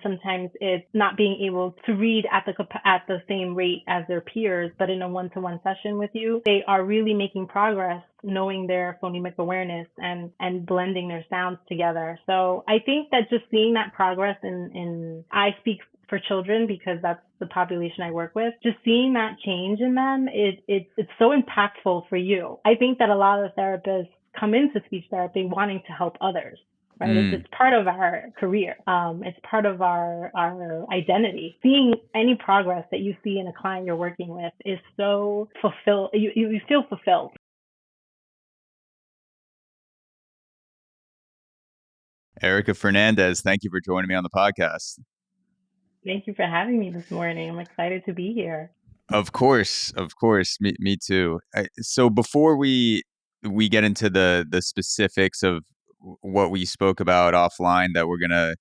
Sometimes it's not being able to read at the same rate as their peers, but in a one-to-one session with you, they are really making progress knowing their phonemic awareness and blending their sounds together. So I think that just seeing that progress I speak for children because that's the population I work with, just seeing that change in them, it's so impactful for you. I think that a lot of therapists come into speech therapy wanting to help others, right? It's part of our career. It's part of our identity. Seeing any progress that you see in a client you're working with is so fulfilled. You feel fulfilled. Erica Fernandez, thank you for joining me on the podcast. Thank you for having me this morning. I'm excited to be here. Of course, me too. So before we get into the specifics of what we spoke about offline that we're gonna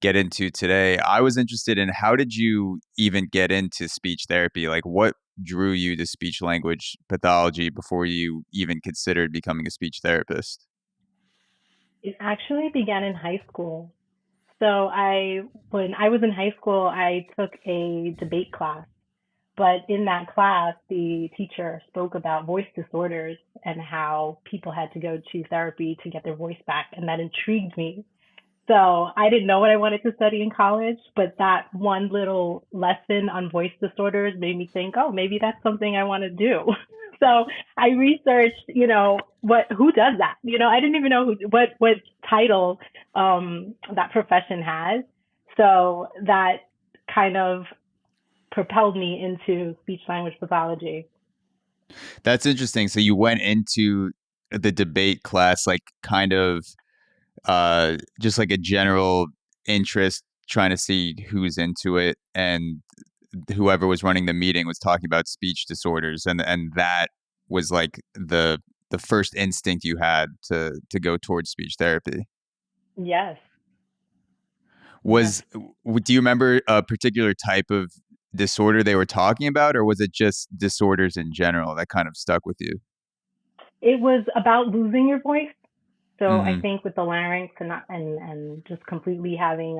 get into today, I was interested in how did you even get into speech therapy? Like, what drew you to speech language pathology before you even considered becoming a speech therapist? It actually began in high school. When I was in high school, I took a debate class. But in that class, the teacher spoke about voice disorders and how people had to go to therapy to get their voice back. And that intrigued me. So I didn't know what I wanted to study in college, but that one little lesson on voice disorders made me think, oh, maybe that's something I want to do. So I researched, who does that? I didn't even know what title that profession has. So that kind of propelled me into speech language pathology. That's interesting. So you went into the debate class, like kind of just like a general interest, trying to see who's into it, and whoever was running the meeting was talking about speech disorders, and that was like the first instinct you had to go towards speech therapy. Yes, yes. Do you remember a particular type of disorder they were talking about, or was it just disorders in general that kind of stuck with you? It was about losing your voice. So I Hmm. think with the larynx and just completely having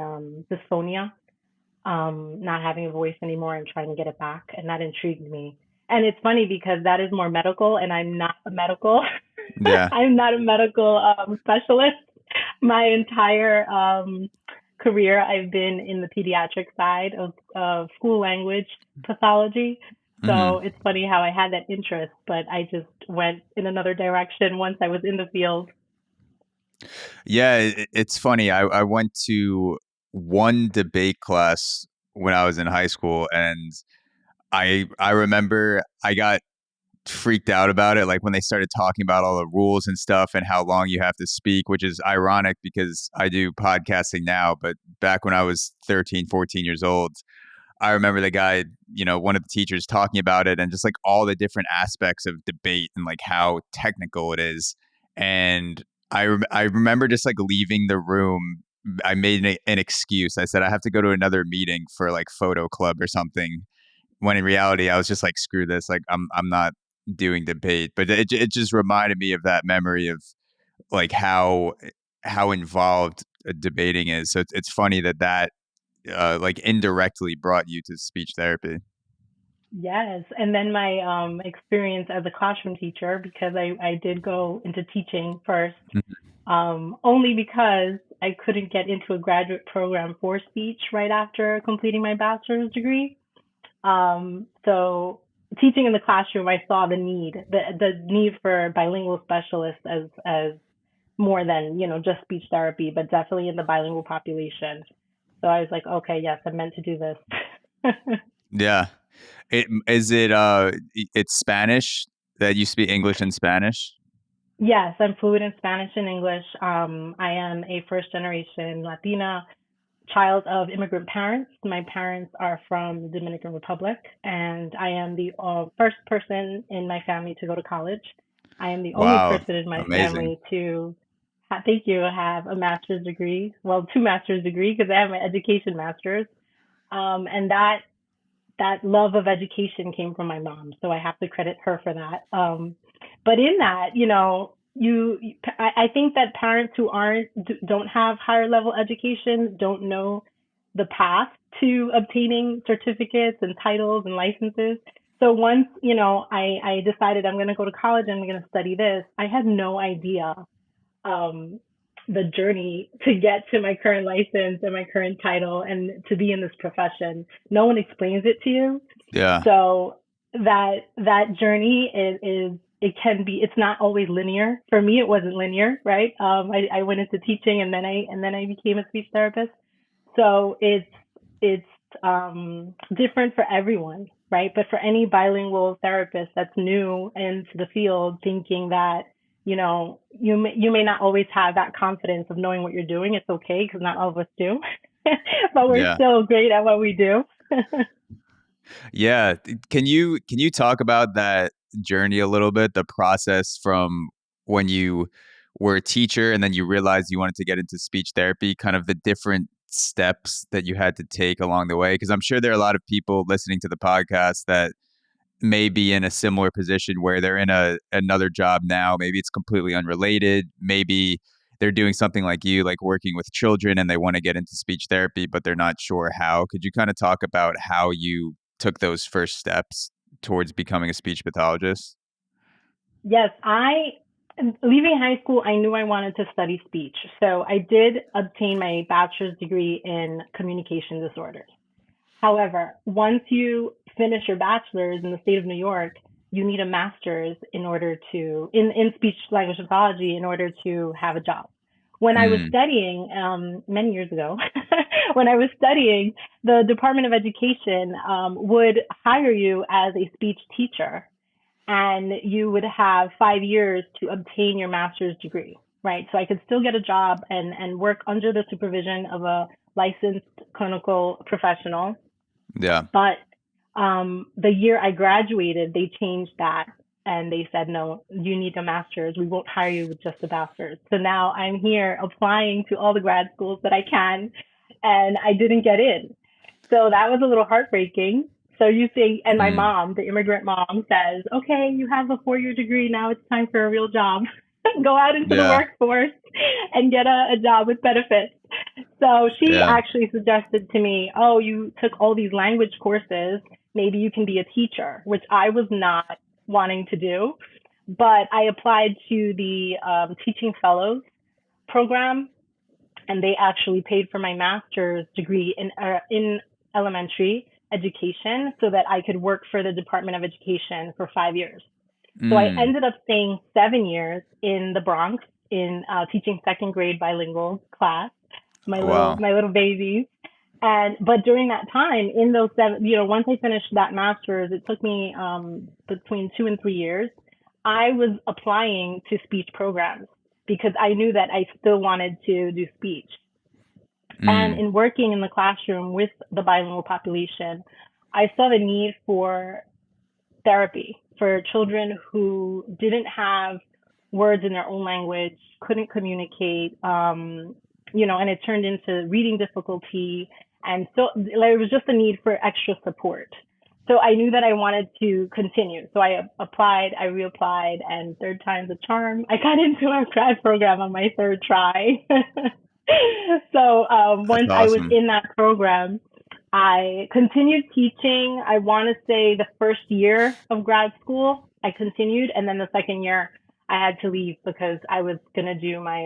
dysphonia, not having a voice anymore and trying to get it back, and that intrigued me. And it's funny because that is more medical, and I'm not a medical. Yeah. I'm not a medical specialist. My entire career, I've been in the pediatric side of school language pathology. So Hmm. it's funny how I had that interest, but I just went in another direction once I was in the field. Yeah, it's funny. I went to one debate class when I was in high school, and I remember I got freaked out about it, like when they started talking about all the rules and stuff and how long you have to speak, which is ironic because I do podcasting now, but back when I was 13, 14 years old, I remember the guy, one of the teachers talking about it and just like all the different aspects of debate and like how technical it is. And I remember just like leaving the room. I made an excuse. I said I have to go to another meeting for like photo club or something. When in reality, I was just like, screw this. Like I'm not doing debate. But it just reminded me of that memory of like how involved debating is. So it's funny that like indirectly brought you to speech therapy. Yes, and then my experience as a classroom teacher, because I did go into teaching first, only because I couldn't get into a graduate program for speech right after completing my bachelor's degree. So teaching in the classroom, I saw the need for bilingual specialists as more than, just speech therapy, but definitely in the bilingual population. So I was like, okay, yes, I'm meant to do this. Yeah. It's Spanish that you speak English and Spanish? Yes, I'm fluent in Spanish and English. I am a first generation Latina child of immigrant parents. My parents are from the Dominican Republic, and I am the first person in my family to go to college. I am the only Wow. person in my Amazing. family to, thank you, have a master's degree. Well, two master's degree because I have my education master's. And that love of education came from my mom, so I have to credit her for that. But in that, I think that parents who don't have higher level education don't know the path to obtaining certificates and titles and licenses. So once, I decided I'm going to go to college and I'm going to study this, I had no idea um, the journey to get to my current license and my current title and to be in this profession. No one explains it to you. Yeah. So that journey is it can be, it's not always linear. For me, it wasn't linear, right? I went into teaching and then I became a speech therapist. So it's different for everyone, right? But for any bilingual therapist that's new into the field, thinking that you may not always have that confidence of knowing what you're doing. It's okay because not all of us do, but we're Yeah. still great at what we do. Yeah. Can you talk about that journey a little bit? The process from when you were a teacher and then you realized you wanted to get into speech therapy, kind of the different steps that you had to take along the way. Because I'm sure there are a lot of people listening to the podcast that may be in a similar position where they're in another job now. Maybe it's completely unrelated. Maybe they're doing something like you, like working with children, and they want to get into speech therapy, but they're not sure how. Could you kind of talk about how you took those first steps towards becoming a speech pathologist? Yes, leaving high school, I knew I wanted to study speech. So I did obtain my bachelor's degree in communication disorders. However, once you finish your bachelor's in the state of New York, you need a master's in order in speech language pathology in order to have a job. When I was Mm, studying many years ago, when I was studying, the Department of Education would hire you as a speech teacher, and you would have 5 years to obtain your master's degree, right? So I could still get a job and work under the supervision of a licensed clinical professional. yeah. But the year I graduated, they changed that and they said, no, you need a master's. We won't hire you with just a bachelor's. So now I'm here applying to all the grad schools that I can, and I didn't get in. So that was a little heartbreaking. So you think, and my Mm, mom, the immigrant mom, says, okay, you have a 4 year degree. Now it's time for a real job. Go out into the yeah. workforce and get a job with benefits. So she Yeah. actually suggested to me, oh, you took all these language courses. Maybe you can be a teacher, which I was not wanting to do. But I applied to the Teaching Fellows program, and they actually paid for my master's degree in elementary education so that I could work for the Department of Education for 5 years. So I Mm, ended up staying 7 years in the Bronx in teaching second grade bilingual class, my little wow. my little babies. And but during that time, in those seven, once I finished that master's, it took me between 2 and 3 years. I was applying to speech programs because I knew that I still wanted to do speech. And Mm, in working in the classroom with the bilingual population, I saw the need for therapy for children who didn't have words in their own language, couldn't communicate, and it turned into reading difficulty. And so there was just a need for extra support. So I knew that I wanted to continue. So I applied, I reapplied, and third time's a charm. I got into our grad program on my third try. So that's once I was awesome. in that program, I continued teaching. I want to say the first year of grad school, I continued. And then the second year, I had to leave because I was going to do my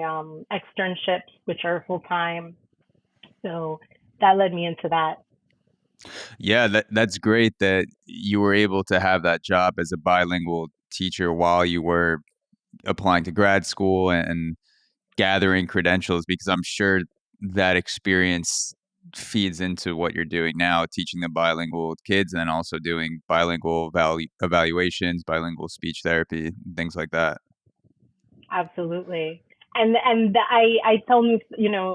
externships, which are full time. So that led me into that. Yeah, that's great that you were able to have that job as a bilingual teacher while you were applying to grad school and gathering credentials because I'm sure that experience feeds into what you're doing now, teaching the bilingual kids and then also doing bilingual evaluations, bilingual speech therapy, things like that. Absolutely. And I tell new,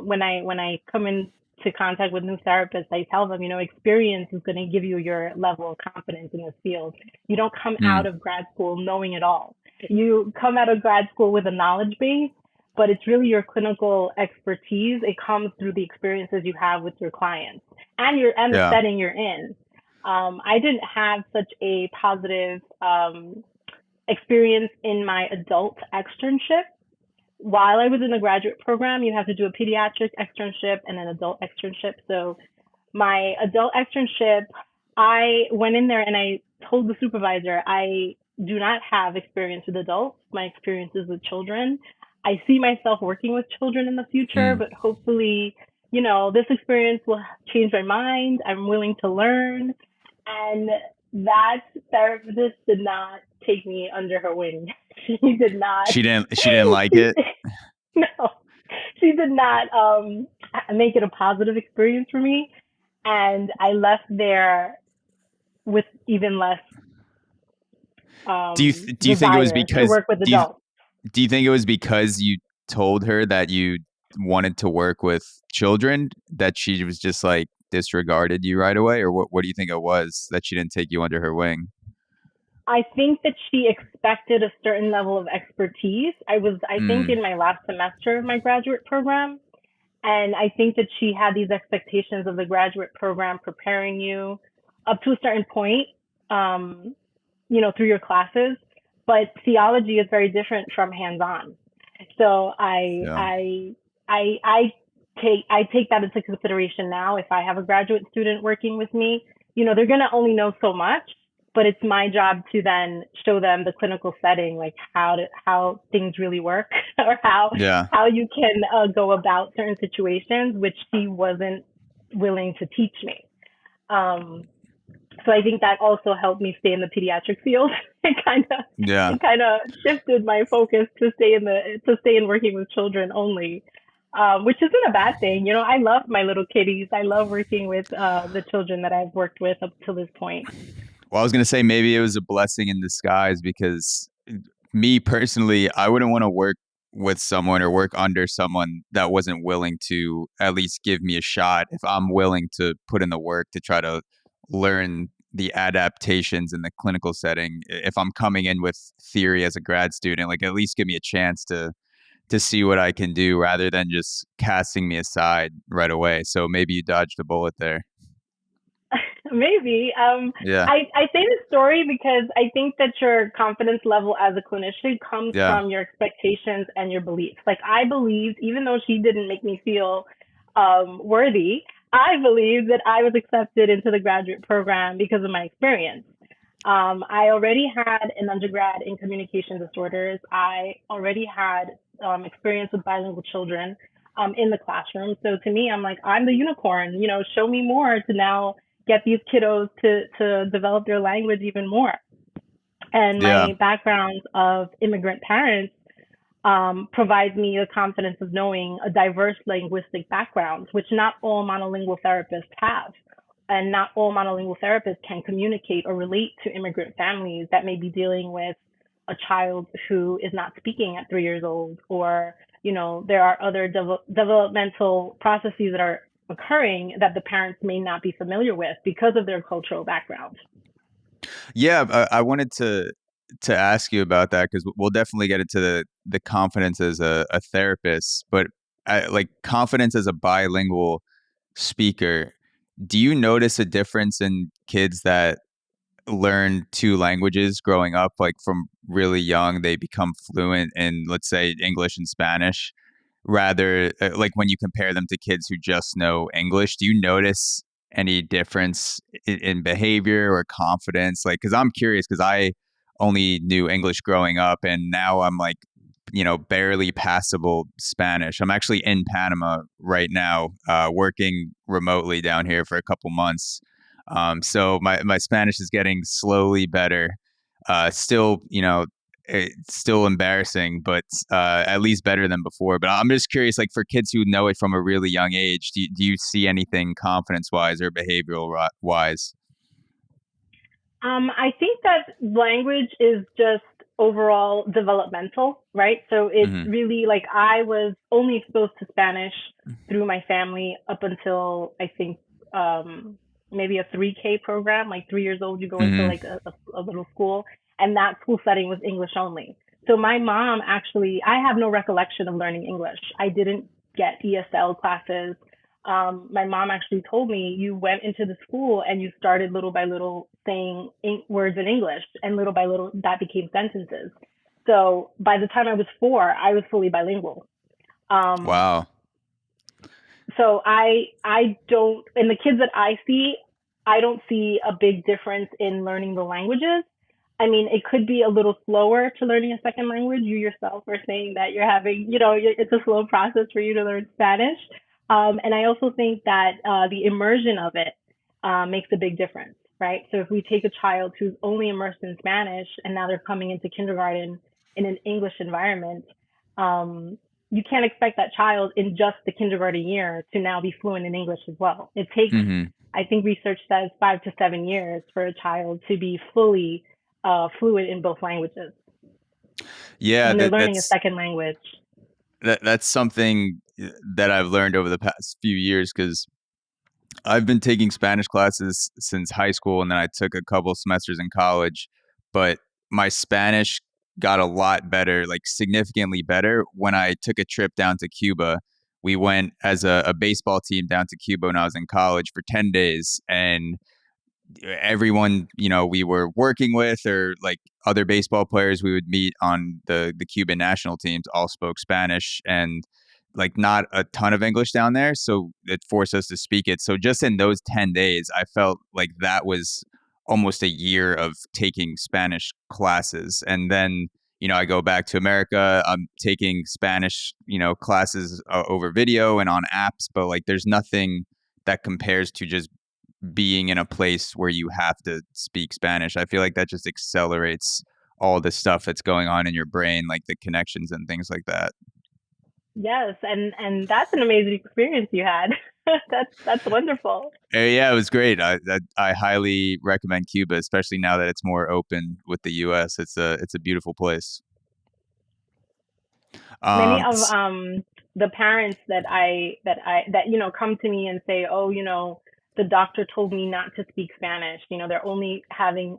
when I come into contact with new therapists, I tell them, experience is going to give you your level of confidence in this field. You don't come out Mm, of grad school knowing it all. You come out of grad school with a knowledge base, but it's really your clinical expertise. It comes through the experiences you have with your clients and the yeah. setting you're in. I didn't have such a positive experience in my adult externship. While I was in the graduate program, you have to do a pediatric externship and an adult externship. So My adult externship, I went in there and I told the supervisor, I do not have experience with adults. My experience is with children. I see myself working with children in the future, Mm. but hopefully, this experience will change my mind. I'm willing to learn. And that therapist did not take me under her wing. She did not. She didn't like She, it. no, she did not make it a positive experience for me. And I left there with even less Do you think it was desire to because work with do you adults. do you think it was because you told her that you wanted to work with children that she was just like disregarded you right away, or what do you think it was that she didn't take you under her wing? I think that she expected a certain level of expertise. I think, Mm. in my last semester of my graduate program. And I think that she had these expectations of the graduate program preparing you up to a certain point, um, through your classes. But theology is very different from hands-on. So Yeah. I take that into consideration now. If I have a graduate student working with me, they're gonna only know so much, but it's my job to then show them the clinical setting, like how things really work, or Yeah. how you can go about certain situations, which she wasn't willing to teach me. Um, so I think that also helped me stay in the pediatric field. it kind of Yeah. it kind of shifted my focus to stay in working with children only, which isn't a bad thing. I love my little kitties. I love working with the children that I've worked with up to this point. Well, I was gonna say maybe it was a blessing in disguise because me personally, I wouldn't want to work with someone or work under someone that wasn't willing to at least give me a shot if I'm willing to put in the work to try to learn the adaptations in the clinical setting. If I'm coming in with theory as a grad student, like at least give me a chance to see what I can do rather than just casting me aside right away. So maybe you dodged a bullet there. Maybe. Yeah. I say this story because I think that your confidence level as a clinician comes Yeah. from your expectations and your beliefs. Like, I believed, even though she didn't make me feel worthy, I believed that I was accepted into the graduate program because of my experience. I already had an undergrad in communication disorders. I already had experience with bilingual children in the classroom. So to me, I'm like, I'm the unicorn. Show me more to now get these kiddos to develop their language even more. And Yeah. my background of immigrant parents provides me the confidence of knowing a diverse linguistic background, which not all monolingual therapists have. And not all monolingual therapists can communicate or relate to immigrant families that may be dealing with a child who is not speaking at 3 years old, or, there are other developmental processes that are occurring that the parents may not be familiar with because of their cultural background. Yeah, I wanted to ask you about that because we'll definitely get into the confidence as a therapist, but like confidence as a bilingual speaker. Do you notice a difference in kids that learn two languages growing up, like from really young, they become fluent in, let's say, English and Spanish, rather like when you compare them to kids who just know English? Do you notice any difference in behavior or confidence? Like, because I'm curious, because I only knew English growing up, and now I'm like, barely passable Spanish. I'm actually in Panama right now, working remotely down here for a couple months. So my Spanish is getting slowly better. Still, it's still embarrassing, but at least better than before. But I'm just curious, like for kids who know it from a really young age, do you see anything confidence wise or behavioral wise? I think that language is just overall developmental, right? So it's Hmm. really like I was only exposed to Spanish through my family up until I think um, maybe a 3K program. Like 3 years old, you go into Hmm. like a little school, and that school setting was English only. So my mom actually, I have no recollection of learning English. I didn't get ESL classes. My mom actually told me, you went into the school and you started little by little saying words in English, and little by little that became sentences. So by the time I was 4, I was fully bilingual. Um, Wow. So I don't, and the kids that I see, I don't see a big difference in learning the languages. I mean, it could be a little slower to learning a second language. You yourself are saying that you're having, it's a slow process for you to learn Spanish. And I also think that the immersion of it makes a big difference, right? So if we take a child who's only immersed in Spanish and now they're coming into kindergarten in an English environment, you can't expect that child in just the kindergarten year to now be fluent in English as well. It takes, Hmm. I think research says 5 to 7 years for a child to be fully fluent in both languages Yeah, when they're learning a second language. that's something that I've learned over the past few years because I've been taking Spanish classes since high school, and then I took a couple semesters in college. But my Spanish got a lot better, like significantly better, when I took a trip down to Cuba. We went as a baseball team down to Cuba when I was in college for 10 days, and everyone we were working with, or like other baseball players we would meet on the Cuban national teams, all spoke Spanish, and like not a ton of English down there, so it forced us to speak it. So just in those 10 days I felt like that was almost a year of taking Spanish classes. And then I go back to America, I'm taking Spanish classes over video and on apps, but like there's nothing that compares to just being in a place where you have to speak Spanish. I feel like that just accelerates all the stuff that's going on in your brain, like the connections and things like that. Yes, and that's an amazing experience you had. That's wonderful. Yeah, it was great. I highly recommend Cuba, especially now that it's more open with the U.S. It's a beautiful place. Many Um, of s- the parents that come to me and say, oh, the doctor told me not to speak Spanish. They're only having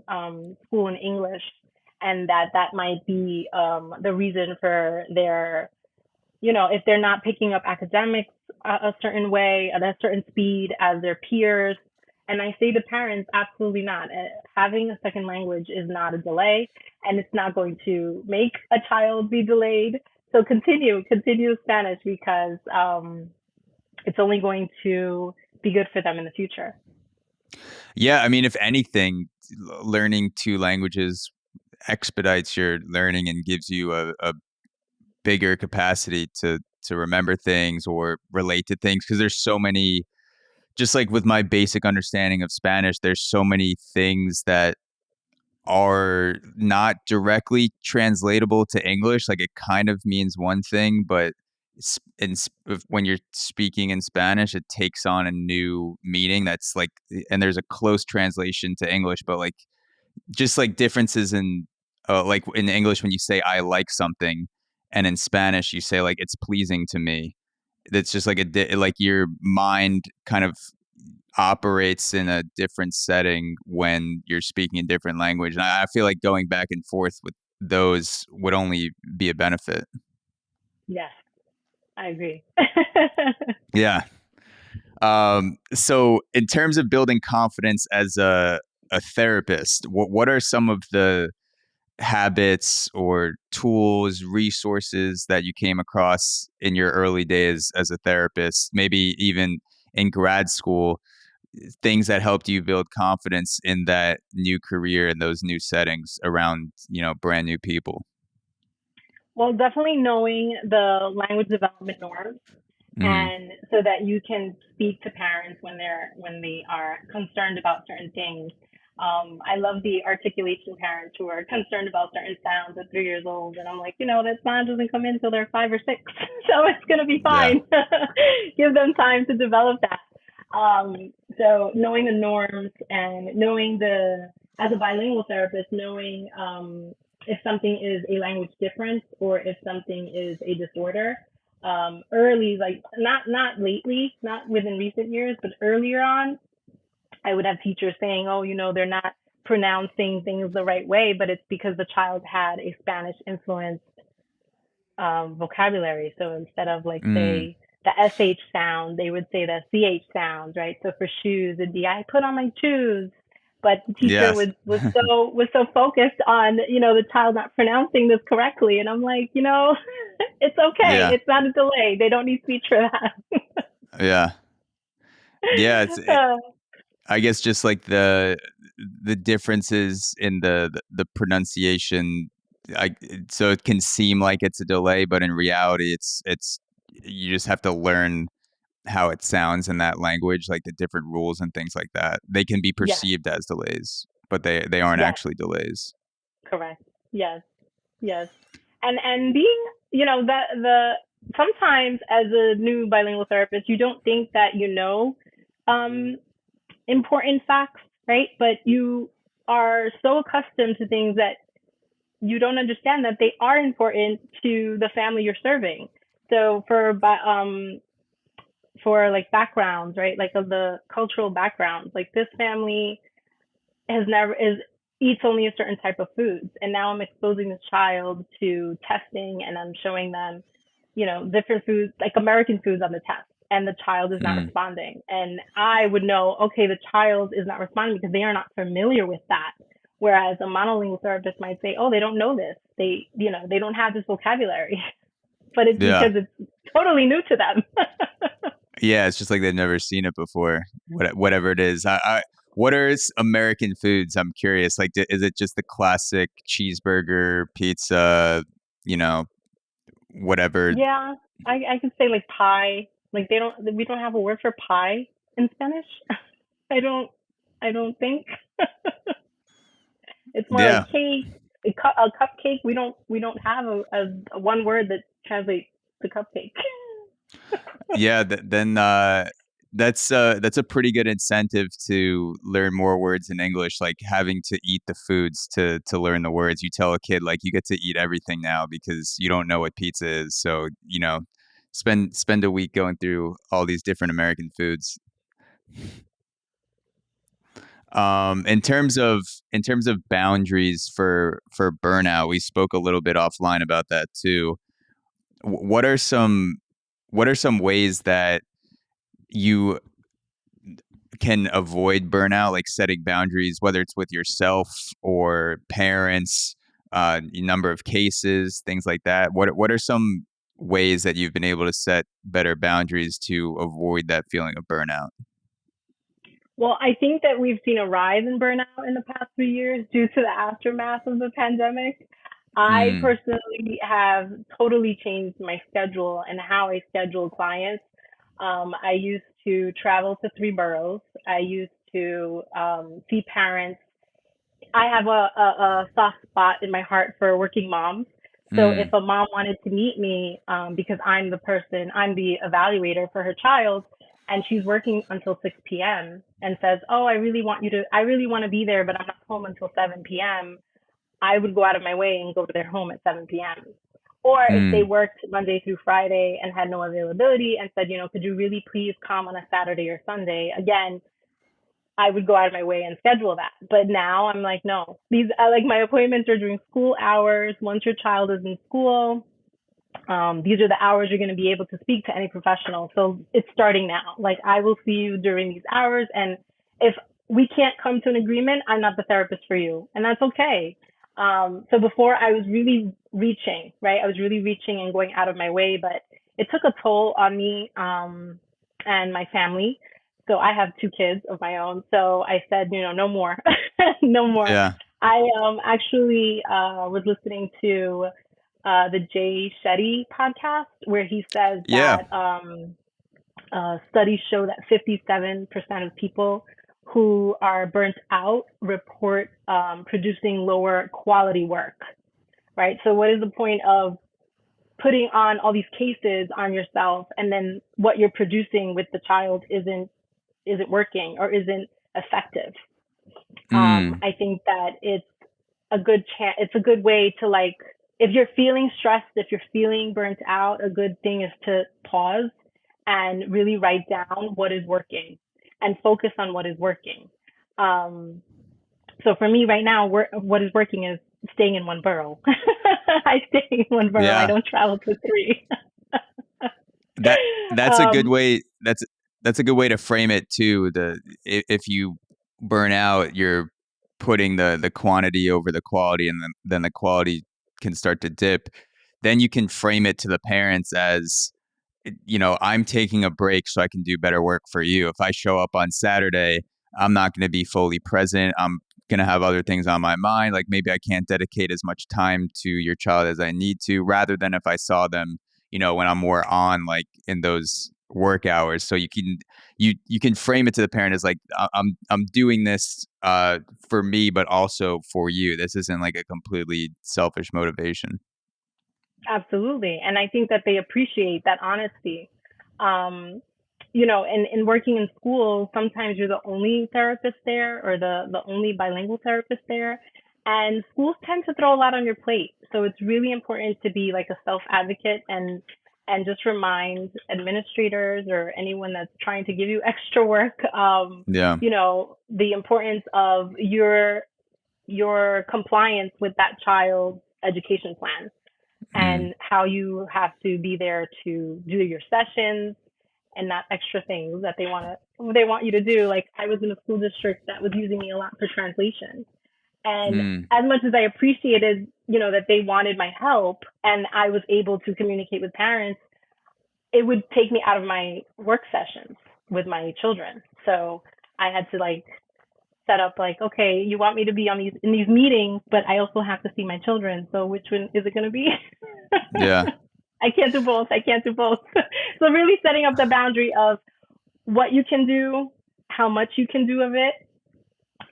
school in English, and that might be the reason for their, if they're not picking up academics a certain way at a certain speed as their peers. And I say to parents, absolutely not. Having a second language is not a delay, and it's not going to make a child be delayed. So continue Spanish because it's only going to be good for them in the future. yeah, I mean, if anything, learning two languages expedites your learning and gives you a bigger capacity to remember things or relate to things, because there's so many, just like with my basic understanding of Spanish, there's so many things that are not directly translatable to English. Like it kind of means one thing, but when you're speaking in Spanish, it takes on a new meaning that's like, and there's a close translation to English, but like just like differences in like in English when you say I like something, and in Spanish you say like it's pleasing to me. That's just like like your mind kind of operates in a different setting when you're speaking a different language. And I feel like going back and forth with those would only be a benefit. Yes, I agree. Yeah. So in terms of building confidence as a therapist, what are some of the habits or tools, resources that you came across in your early days as a therapist, maybe even in grad school, things that helped you build confidence in that new career and those new settings around, brand new people? Well, definitely knowing the language development norms, Mm, and so that you can speak to parents when they are concerned about certain things. I love the articulation parents who are concerned about certain sounds at 3 years old, and I'm like, that sound doesn't come in until they're 5 or 6, so it's gonna be yeah. fine. Give them time to develop that. So knowing the norms and knowing as a bilingual therapist, knowing if something is a language difference or if something is a disorder, early, like not lately, not within recent years, but earlier on, I would have teachers saying, oh, they're not pronouncing things the right way, but it's because the child had a Spanish influenced vocabulary. So instead of like Mm, say the sh sound, they would say the ch sound, right? So for shoes, it'd be I put on my shoes. But the teacher yes. was so focused on the child not pronouncing this correctly, and I'm like, it's okay. Yeah. It's not a delay. They don't need speech for that. Yeah. Yeah, Uh, I guess just like the differences in the pronunciation, so it can seem like it's a delay, but in reality, it's you just have to learn how it sounds in that language, like the different rules and things like that. They can be yes, perceived as delays, but they aren't yes, actually delays. correct. Yes, yes. And being, that the sometimes as a new bilingual therapist, you don't think that um important facts, right? But you are so accustomed to things that you don't understand that they are important to the family you're serving. So for like backgrounds, right? Like of the cultural backgrounds, like this family has never is eats only a certain type of foods, and now I'm exposing this child to testing, and I'm showing them, different foods, like American foods on the test, and the child is not Mm, responding, and I would know, okay, the child is not responding because they are not familiar with that. Whereas a monolingual therapist might say, oh, they don't know this, they don't have this vocabulary, but it's yeah. because it's totally new to them. Yeah, it's just like they've never seen it before. Whatever it is, what are American foods? I'm curious. Like, is it just the classic cheeseburger, pizza? You know, whatever. Yeah, I could say like pie. Like we don't have a word for pie in Spanish. I don't I don't think. It's more like Yeah, cake, a cupcake. We don't have a one word that translates to cupcake. yeah. Then that's a pretty good incentive to learn more words in English. Like having to eat the foods to learn the words. You tell a kid like you get to eat everything now because you don't know what pizza is. So spend a week going through all these different American foods. In terms of boundaries for burnout, we spoke a little bit offline about that too. What are some ways that you can avoid burnout, like setting boundaries, whether it's with yourself or parents, number of cases, things like that? What are some ways that you've been able to set better boundaries to avoid that feeling of burnout? Well, I think that we've seen a rise in burnout in the past 3 years due to the aftermath of the pandemic. I Mm, personally have totally changed my schedule and how I schedule clients. I used to travel to 3 boroughs. I used to see parents. I have a soft spot in my heart for working moms. So if mm, a mom wanted to meet me, because I'm the evaluator for her child, and she's working until 6 p.m. and says, "Oh, I really want to be there, but I'm not home until 7 p.m." I would go out of my way and go to their home at 7 p.m. Or if they mm, worked Monday through Friday and had no availability and said, could you really please come on a Saturday or Sunday? Again, I would go out of my way and schedule that. But now I'm like, no, like my appointments are during school hours. Once your child is in school, these are the hours you're going to be able to speak to any professional. So it's starting now. Like I will see you during these hours. And if we can't come to an agreement, I'm not the therapist for you. And that's okay. So before I was really reaching, right? I was really reaching and going out of my way, but it took a toll on me, and my family. So I have 2 kids of my own. So I said, no more, no more. yeah, I actually was listening to the Jay Shetty podcast, where he says yeah. that studies show that 57% of people who are burnt out report producing lower quality work, right? So, what is the point of putting on all these cases on yourself, and then what you're producing with the child isn't working or isn't effective? Mm, I think that it's a good way to, like, if you're feeling stressed, if you're feeling burnt out, a good thing is to pause and really write down what is working and focus on what is working. Um, so for me right now, what is working is staying in one borough. I stay in one borough. I yeah. don't travel to three. That that's a good um, way. That's a good way to frame it too. If you burn out, you're putting the quantity over the quality, and then the quality can start to dip. Then you can frame it to the parents as I'm taking a break so I can do better work for you. If I show up on Saturday, I'm not going to be fully present. I'm going to have other things on my mind. Like maybe I can't dedicate as much time to your child as I need to, rather than if I saw them, when I'm more on, like in those work hours. So you can frame it to the parent as like I'm doing this for me, but also for you. This isn't like a completely selfish motivation. Absolutely. And I think that they appreciate that honesty. Um, in working in school, sometimes you're the only therapist there or the only bilingual therapist there. And schools tend to throw a lot on your plate. So it's really important to be like a self advocate and just remind administrators or anyone that's trying to give you extra work, Yeah. the importance of your compliance with that child's education plan Mm. and how you have to be there to do your sessions and not extra things that they want you to do. Like I was in a school district that was using me a lot for translation. And Mm. as much as I appreciated, that they wanted my help and I was able to communicate with parents, it would take me out of my work sessions with my children. So I had to like set up like, okay, you want me to be on these meetings, but I also have to see my children. So which one is it going to be? Yeah. I can't do both. I can't do both. So really setting up the boundary of what you can do, how much you can do of it,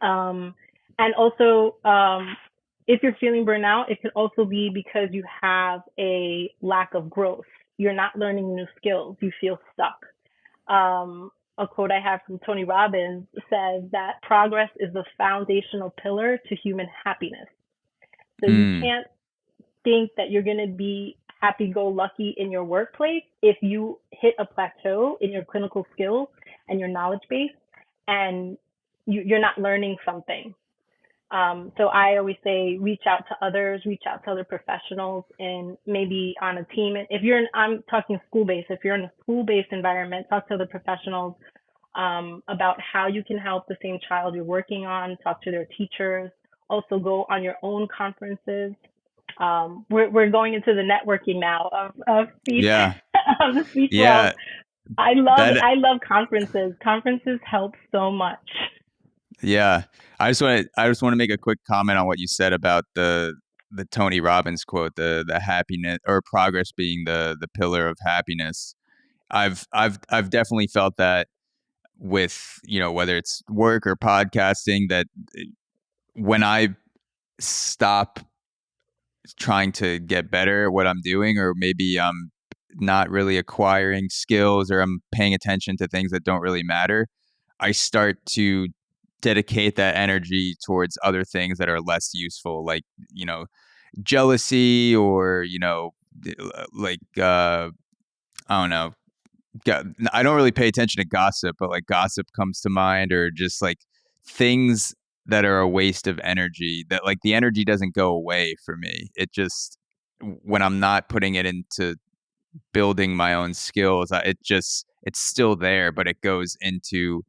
um, and also if you're feeling burnout, it could also be because you have a lack of growth. You're not learning new skills. You feel stuck. A quote I have from Tony Robbins says that progress is the foundational pillar to human happiness. So you Mm. can't think that you're going to be happy go lucky in your workplace if you hit a plateau in your clinical skills and your knowledge base and you're not learning something. So I always say reach out to others, reach out to other professionals, and maybe on a team. If you're I'm talking school based. If you're in a school based environment, talk to other professionals about how you can help the same child you're working on. Talk to their teachers. Also, go on your own conferences. We're going into the networking now of speech Yeah. of the speech world. Yeah. I love That I love conferences. Conferences help so much. Yeah. I just want to make a quick comment on what you said about the Tony Robbins quote, the happiness or progress being the pillar of happiness. I've definitely felt that with, whether it's work or podcasting, that when I stop trying to get better at what I'm doing, or maybe I'm not really acquiring skills, or I'm paying attention to things that don't really matter, I start to dedicate that energy towards other things that are less useful, like, jealousy, or, like, I don't know. I don't really pay attention to gossip, but like gossip comes to mind, or just like things that are a waste of energy, that like the energy doesn't go away for me. It just, when I'm not putting it into building my own skills, it's still there, but it goes into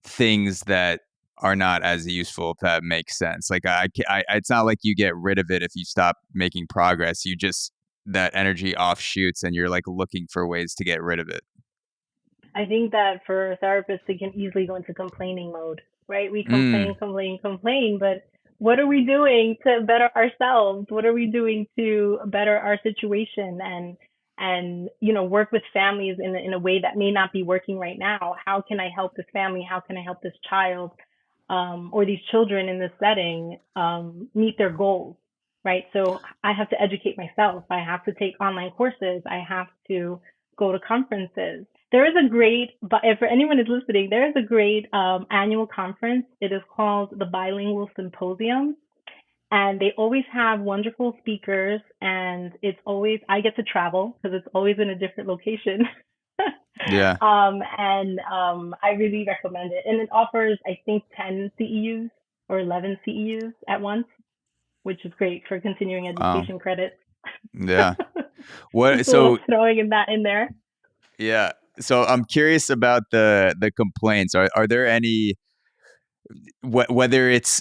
things that are not as useful, if that makes sense. Like it's not like you get rid of it if you stop making progress. You just, that energy offshoots, and you're like looking for ways to get rid of it. I think that for therapists, they can easily go into complaining mode, right? We complain, Mm, complain, complain, but what are we doing to better ourselves? What are we doing to better our situation and work with families in a way that may not be working right now? How can I help this family? How can I help this child or these children in this setting meet their goals? Right. So I have to educate myself. I have to take online courses. I have to go to conferences. There is a great, but if for anyone is listening, there is a great annual conference. It is called the Bilingual Symposium, and they always have wonderful speakers. And it's always I get to travel because it's always in a different location. yeah. And I really recommend it. And it offers, I think, 10 CEUs or 11 CEUs at once, which is great for continuing Um, education credits. yeah. What? Just a little So throwing in that in there. yeah. So I'm curious about the complaints. Are there any, whether it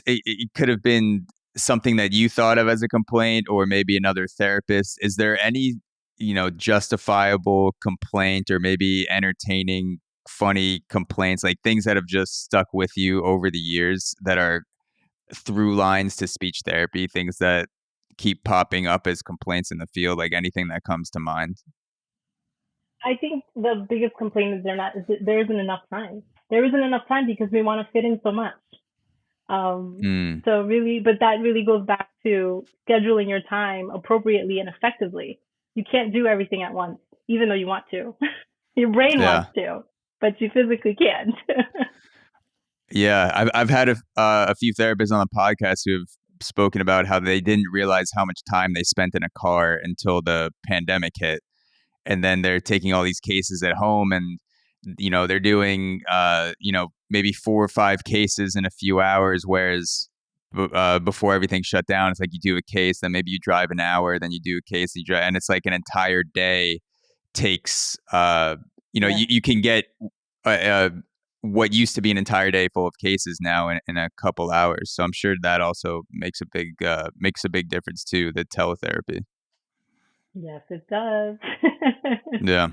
could have been something that you thought of as a complaint, or maybe another therapist? Is there any justifiable complaint or maybe entertaining, funny complaints, like things that have just stuck with you over the years that are through lines to speech therapy, things that keep popping up as complaints in the field, like anything that comes to mind? I think the biggest complaint is there isn't enough time. There isn't enough time because we want to fit in so much. Um, Mm, so really, but that really goes back to scheduling your time appropriately and effectively. You can't do everything at once, even though you want to. Your brain yeah. wants to, but you physically can't. Yeah, I've had a few therapists on the podcast who have spoken about how they didn't realize how much time they spent in a car until the pandemic hit, and then they're taking all these cases at home, and they're doing maybe 4 or 5 cases in a few hours, whereas before everything shut down, it's like you do a case, then maybe you drive an hour, then you do a case, and it's like an entire day takes Yeah. you can get uh, uh, what used to be an entire day full of cases now in a couple hours. So I'm sure that also makes a big difference too, the teletherapy. Yes, it does. Yeah.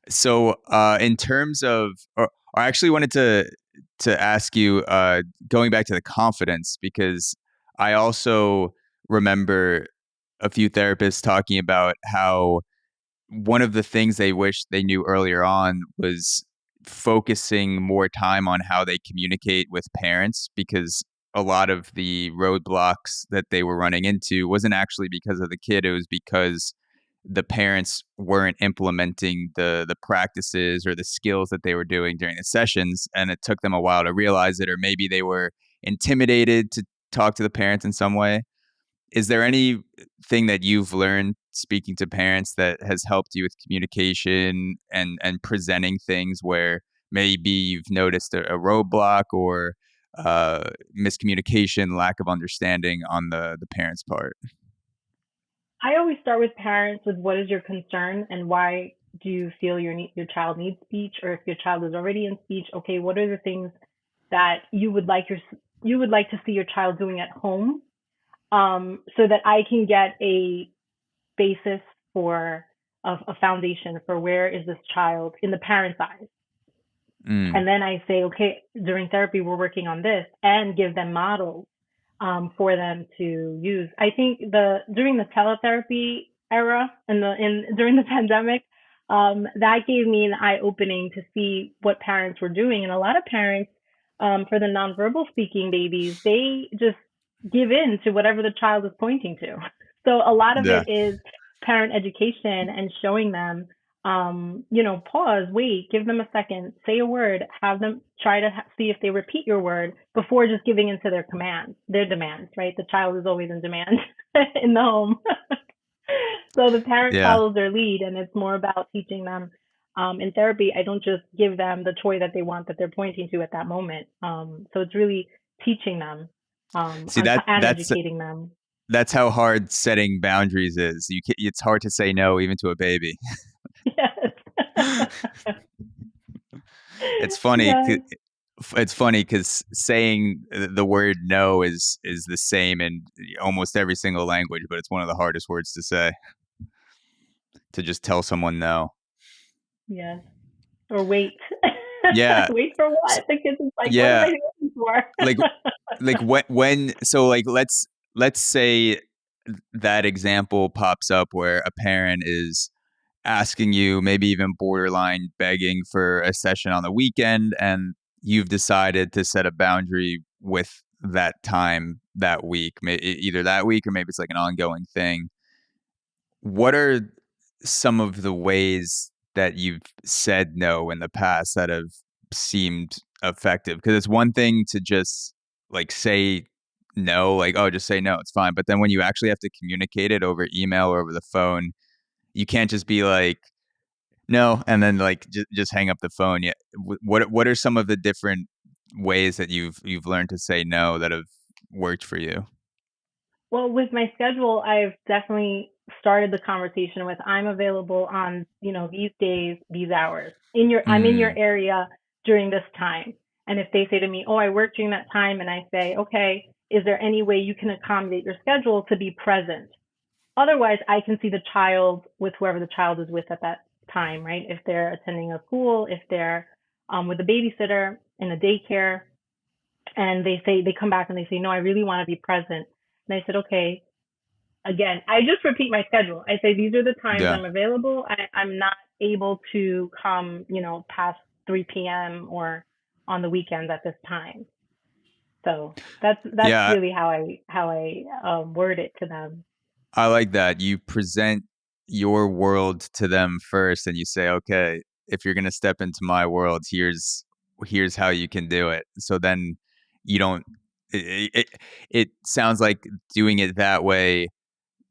So in terms of or I actually wanted to ask you, going back to the confidence, because I also remember a few therapists talking about how one of the things they wish they knew earlier on was focusing more time on how they communicate with parents, because a lot of the roadblocks that they were running into wasn't actually because of the kid, it was because the parents weren't implementing the practices or the skills that they were doing during the sessions, and it took them a while to realize it, or maybe they were intimidated to talk to the parents in some way. Is there anything that you've learned speaking to parents that has helped you with communication and presenting things where maybe you've noticed a roadblock or miscommunication, lack of understanding on the parents' part? I always start with parents with what is your concern and why do you feel your child needs speech, or if your child is already in speech, okay, what are the things that you would like to see your child doing at home, so that I can get a basis for a foundation for where is this child in the parent's eyes. Mm, And then I say, okay, during therapy, we're working on this, and give them models for them to use. I think during the teletherapy era and during the pandemic, that gave me an eye opening to see what parents were doing. And a lot of parents, for the nonverbal speaking babies, they just give in to whatever the child is pointing to. So a lot of yeah, it is parent education and showing them, pause, wait, give them a second, say a word, have them try to see if they repeat your word before just giving into their commands, their demands, right? The child is always in demand in the home. So the parent yeah. follows their lead, and it's more about teaching them. In therapy, I don't just give them the toy that they want that they're pointing to at that moment. So it's really teaching them, See that and educating them. that's how hard setting boundaries is. It's hard to say no even to a baby. Yes. It's funny. Yes. It's funny because saying the word no is the same in almost every single language, but it's one of the hardest words to say, to just tell someone no. Yes. Or wait. Yeah. Wait for So, what? The kids is like, what am yeah. I waiting for? Like when so like let's say that example pops up where a parent is asking you, maybe even borderline begging for a session on the weekend, and you've decided to set a boundary with that time that week, either that week or maybe it's like an ongoing thing. What are some of the ways that you've said no in the past that have seemed effective? Because it's one thing to just like say no, like, oh, just say no, it's fine. But then when you actually have to communicate it over email or over the phone, you can't just be like, no, and then like just hang up the phone. Yeah, what are some of the different ways that you've learned to say no that have worked for you? Well, with my schedule, I've definitely started the conversation with, I'm available on, these days, these hours. I'm in your Mm, area during this time. And if they say to me, oh, I work during that time, and I say, okay, is there any way you can accommodate your schedule to be present? otherwise, I can see the child with whoever the child is with at that time, right? If they're attending a school, if they're with a babysitter in a daycare, and they come back and they say, no, I really want to be present. And I said, okay. Again, I just repeat my schedule. I say these are the times Yeah. I'm available. I'm not able to come, past 3 p.m. or on the weekends at this time. So that's Yeah, really how I word it to them. I like that. You present your world to them first and you say, "Okay, if you're going to step into my world, here's how you can do it." So then you don't it sounds like doing it that way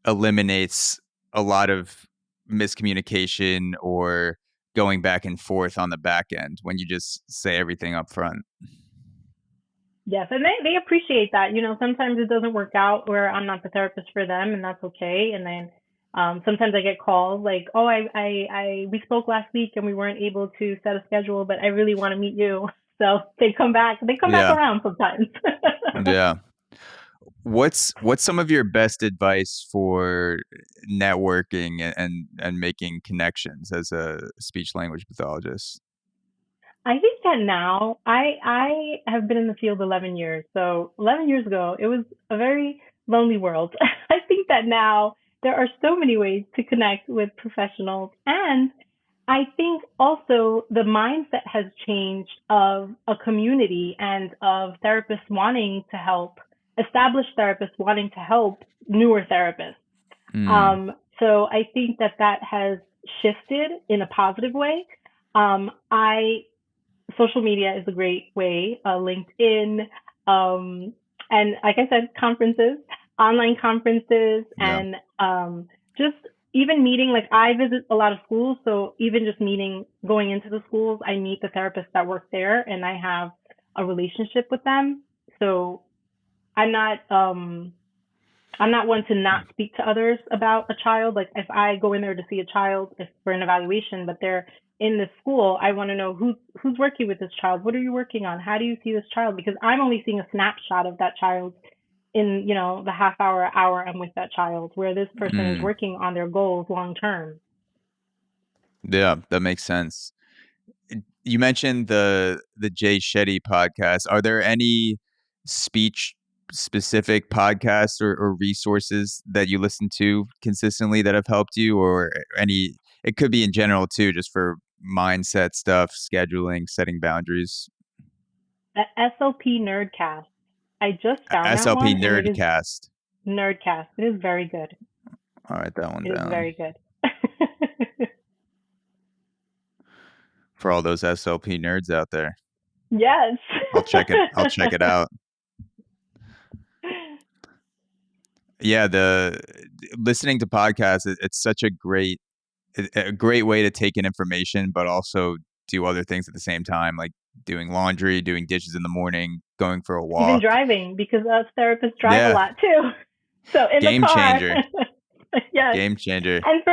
eliminates a lot of miscommunication or going back and forth on the back end when you just say everything up front. Yes, and they appreciate that. Sometimes it doesn't work out where I'm not the therapist for them, and that's okay. And then sometimes I get calls like, "Oh, we spoke last week and we weren't able to set a schedule, but I really want to meet you." So they come back. They come back Yeah. around sometimes. Yeah. What's some of your best advice for networking and making connections as a speech language pathologist? I think that now I have been in the field 11 years. So 11 years ago, it was a very lonely world. I think that now there are so many ways to connect with professionals, and I think also the mindset has changed of a community and of therapists wanting to help, established therapists wanting to help newer therapists. Mm, So I think that that has shifted in a positive way. I Social media is a great way, LinkedIn, um, and like I said, conferences, online conferences, yeah. and just even meeting. Like I visit a lot of schools, so even just meeting, going into the schools, I meet the therapists that work there, and I have a relationship with them. So I'm not um, I'm not one to not speak to others about a child. Like if I go in there to see a child if for an evaluation, but they're in this school, I want to know who's working with this child. What are you working on? How do you see this child? Because I'm only seeing a snapshot of that child in the half hour I'm with that child, where this person is Mm, working on their goals long term. yeah, that makes sense. You mentioned the Jay Shetty podcast. Are there any speech specific podcasts or resources that you listen to consistently that have helped you, or any? It could be in general too, just for mindset stuff, scheduling, setting boundaries. The SLP Nerdcast. I just found that SLP one, and it is Nerdcast. Nerdcast. It is very good. I'll write that one It is down very good. for all those SLP nerds out there. Yes. I'll check it. I'll check it out. Yeah, the listening to podcasts, it's such a great way to take in information, but also do other things at the same time, like doing laundry, doing dishes in the morning, going for a Even walk. driving, because us therapists drive a Yeah, lot too. So in the game car. changer, Yes. game changer. And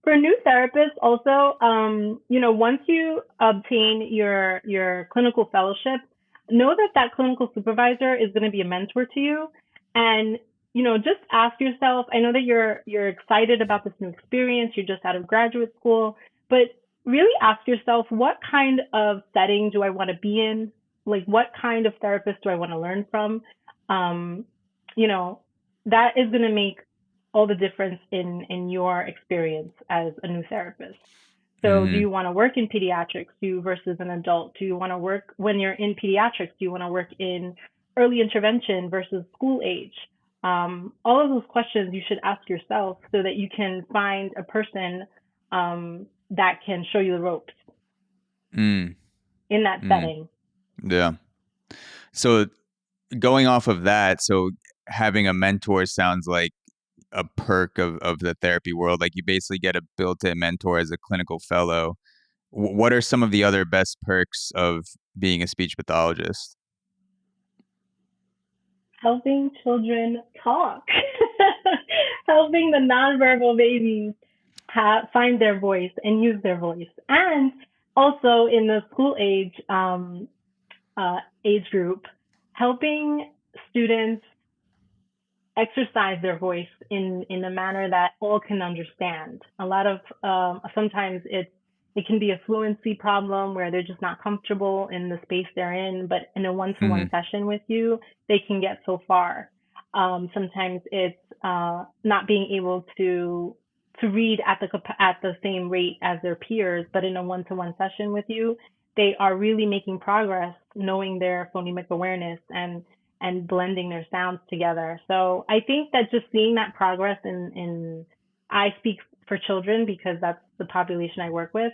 for new therapists also, once you obtain your clinical fellowship, know that that clinical supervisor is going to be a mentor to you. And just ask yourself, I know that you're excited about this new experience, you're just out of graduate school, but really ask yourself, what kind of setting do I want to be in? Like, what kind of therapist do I want to learn from? Um, you know, that is going to make all the difference in your experience as a new therapist. So, do Hmm. you want to work in pediatrics versus an adult? Do you want to work when you're in pediatrics? Do you want to work in early intervention versus school age? All of those questions you should ask yourself so that you can find a person that can show you the ropes Mm, in that mm, setting. yeah. So going off of that, so having a mentor sounds like a perk of the therapy world. Like you basically get a built-in mentor as a clinical fellow. What are some of the other best perks of being a speech pathologist? Helping children talk, helping the nonverbal babies find their voice and use their voice. And also in the school age group, helping students exercise their voice in a manner that all can understand. A lot of sometimes it can be a fluency problem where they're just not comfortable in the space they're in, but in a one-to-one Hmm. session with you, they can get so far. Sometimes it's not being able to read at the same rate as their peers, but in a one-to-one session with you, they are really making progress, knowing their phonemic awareness and blending their sounds together. So I think that just seeing that progress in I speak for children because that's the population I work with.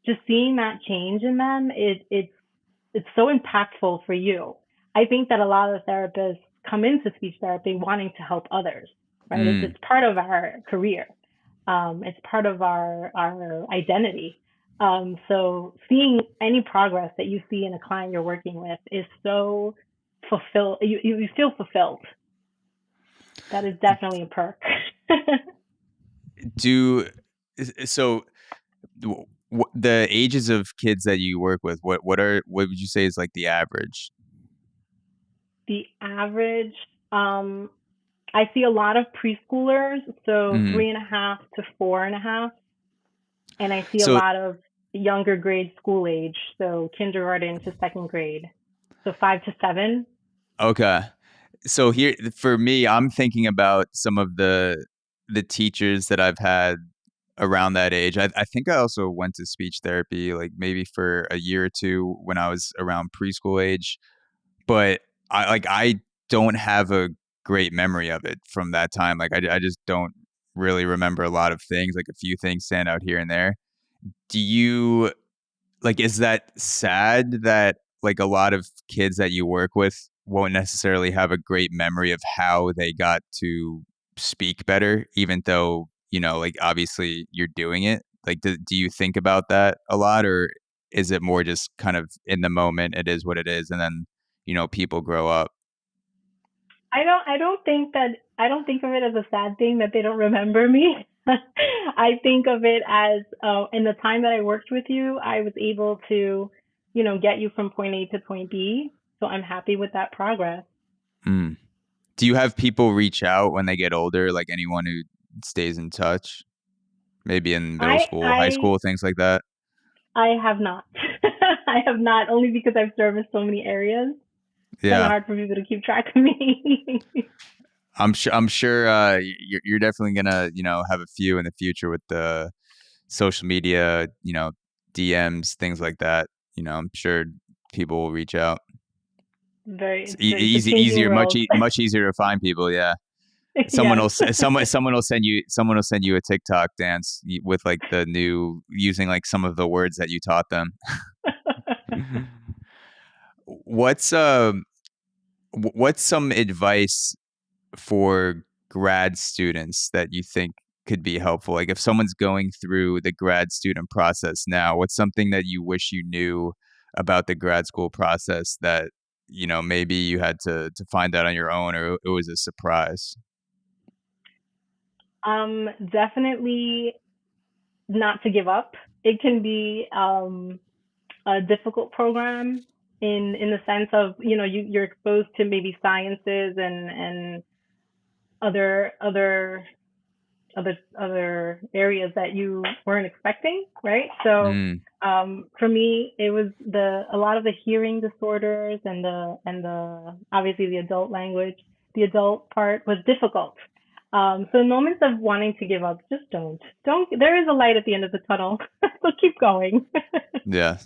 Just seeing that change in them, it's so impactful for you. I think that a lot of therapists come into speech therapy wanting to help others, right? It's Mm. part of our career. It's part of our identity. So seeing any progress that you see in a client you're working with is so you feel fulfilled. That is definitely a perk. Do so the ages of kids that you work with, what would you say is like the average? The average, um, I see a lot of preschoolers, so Hmm. 3.5 to 4.5, and I see a So lot of younger grade school age, so kindergarten to second grade, so 5 to 7. okay. So here for me, I'm thinking about some of the teachers that I've had around that age. I think I also went to speech therapy like maybe for a year or two when I was around preschool age, but I don't have a great memory of it from that time. Like I just don't really remember a lot of things. Like a few things stand out here and there. Do you like, is that sad that, like, a lot of kids that you work with won't necessarily have a great memory of how they got to speak better, even though, like, obviously you're doing it? Like, do you think about that a lot, or is it more just kind of in the moment, it is what it is, and then, people grow up? I don't think of it as a sad thing that they don't remember me. I think of it as in the time that I worked with you, I was able to, get you from point A to point B. So I'm happy with that progress. Mm. Do you have people reach out when they get older, like anyone who stays in touch? Maybe in middle I school, high I school, things like that? I have not. I have not only because I've serviced so many areas. It's kind of Yeah. hard for people to keep track of me. I'm sure you're definitely gonna have a few in the future with the social media, DMs, things like that. I'm sure people will reach out. It's It's a changing easier, world. much easier to find people. Yeah, Yes. someone will send you a TikTok dance with like the new using like some of the words that you taught them. What's what's some advice for grad students that you think could be helpful? Like if someone's going through the grad student process now, what's something that you wish you knew about the grad school process that, maybe you had to find out on your own or it was a surprise? Definitely not to give up. It can be a difficult program in the sense of you're exposed to maybe sciences and other other areas that you weren't expecting, right? So Mm, for me, it was the a lot of the hearing disorders and the obviously the adult language, the adult part was difficult. So in moments of wanting to give up, just don't. There is a light at the end of the tunnel, so keep going. yeah.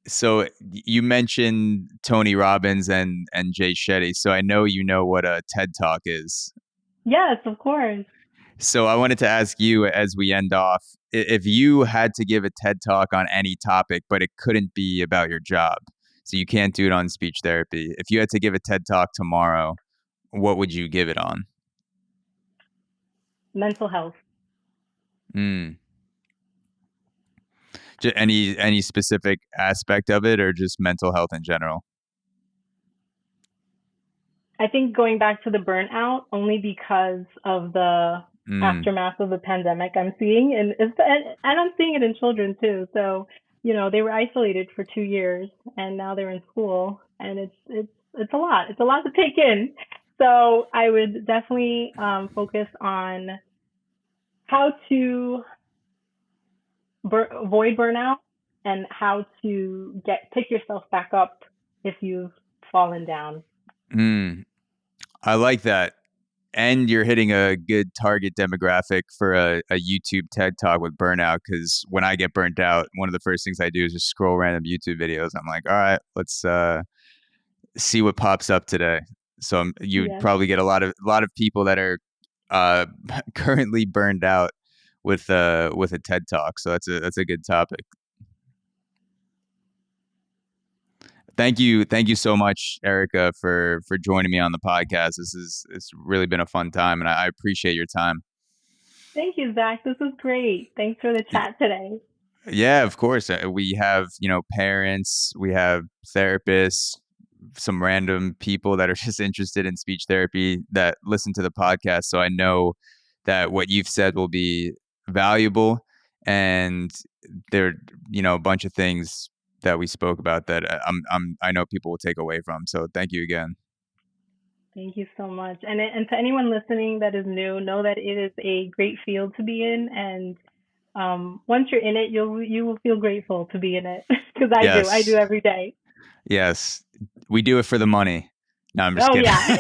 So you mentioned Tony Robbins and Jay Shetty. So I know you know what a TED Talk is. Yes, of course. So I wanted to ask you as we end off, if you had to give a TED talk on any topic, but it couldn't be about your job. So you can't do it on speech therapy. If you had to give a TED talk tomorrow, what would you give it on? Mental health. Mm. Any specific aspect of it or just mental health in general? I think going back to the burnout only because of the Mm. aftermath of the pandemic I'm seeing, and I'm seeing it in children too. So they were isolated for 2 years, and now they're in school, and it's a lot. It's a lot to take in. So I would definitely focus on how to avoid burnout and how to pick yourself back up if you've fallen down. Mm, I like that. And you're hitting a good target demographic for a YouTube TED Talk with burnout. Because when I get burnt out, one of the first things I do is just scroll random YouTube videos. I'm like, all right, let's see what pops up today. So you'd Yes. probably get a lot of people that are uh, currently burned out with a TED Talk. So that's a good topic. Thank you so much, Erica, for joining me on the podcast. It's really been a fun time, and I appreciate your time. Thank you, Zach. This was great. Thanks for the chat today. Yeah, of course. We have, parents, we have therapists, some random people that are just interested in speech therapy that listen to the podcast. So I know that what you've said will be valuable, and there, a bunch of things that we spoke about that I know people will take away from. So thank you again. Thank you so much. And to anyone listening that is new, know that it is a great field to be in, and once you're in it, you will feel grateful to be in it because I do. I do Yes, every day. yes, we do it for the money. No, I'm just Oh kidding. yeah.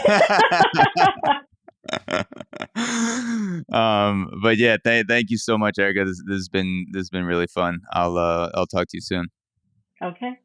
But yeah, thank you so much, Erica. This has been really fun. I'll talk to you soon. Okay.